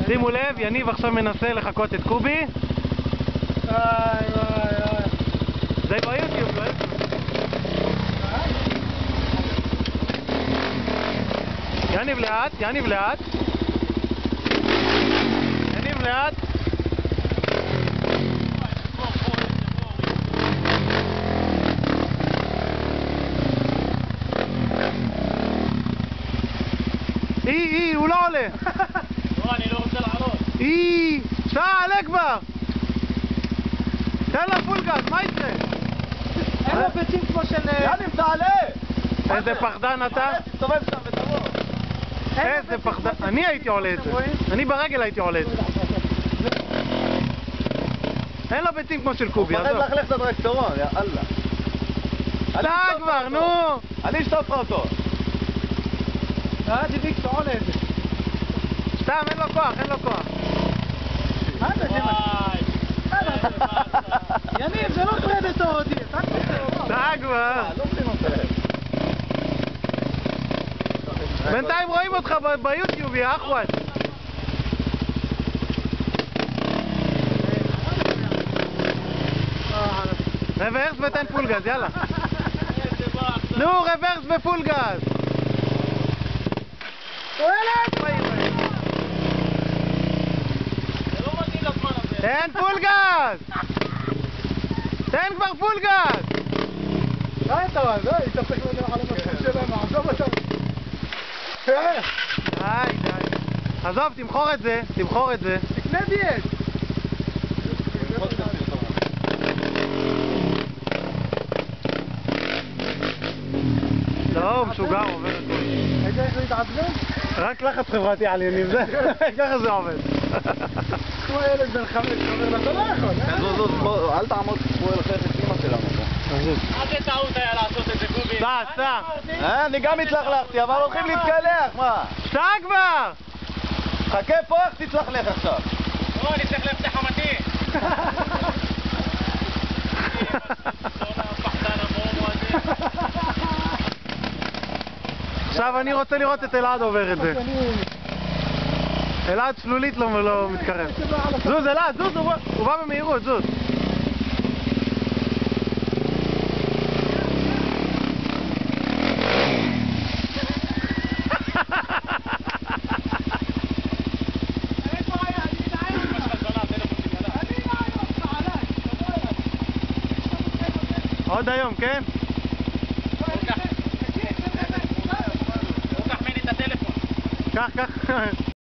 שימו לב, יניב עכשיו מנסה לחכות את קובי. זה ביוטיוב, לא יוטיוב. יניב לאט, יניב לאט. יניב לאט. הוא לא עולה. לא, אני לא רוצה לעלות. תעלה כבר. תן לה פול גז, מה יקרה? אין לו ביצים כמו של... יאללה, תעלה! איזה פחדן אתה? תסתובב שם ותבוא. איזה פחדן. אני הייתי עולה את זה. אני ברגל הייתי עולה את זה. אין לו ביצים כמו של קובי. הוא מפחד להחלף את הטרקטורון, יאללה. סע כבר, נו! אני אשטוף לך אותו. דיביק שעולה את זה. סתם, אין לו כוח, אין לו כוח. מה זה? יניב, זה לא פרדטור אותי. סע כבר. לא מבין אותך. בינתיים רואים אותך ביוטיוב, יא אחוות. רוורס ותן פול גז, יאללה. נו, רוורס ופול גז. תן פול גז! תן כבר פול גז! די אתה רואה, די, תפסיק לדרך על המסכים שלנו, עזוב אותם. די. עזוב, תמחור את זה, תמחור את זה. תקנה דיאט. לא, הוא משוגע, הוא עובד הכל. היית איך להתעצבן? רק לחץ חברתי על יניב, ככה זה עובד. כמו ילד בן 5 אומר, אתה לא יכול. זוז, אל תעמוד כמו אל אחרת את אמא שלנו פה. מה זה טעות היה לעשות את זה, קובי? סע. אני גם התלכלכתי, אבל הולכים להתקלח, מה? סע כבר! חכה פה, איך תתלכלך עכשיו? לא, אני צריך להפתח חמתי. עכשיו אני רוצה לראות את אלעד עובר את זה. אלעד צלולית לא מתקרב. זוז אלעד, זוז, הוא בא במהירות, זוז. עוד היום, כן? הוא קח ממני את הטלפון. קח.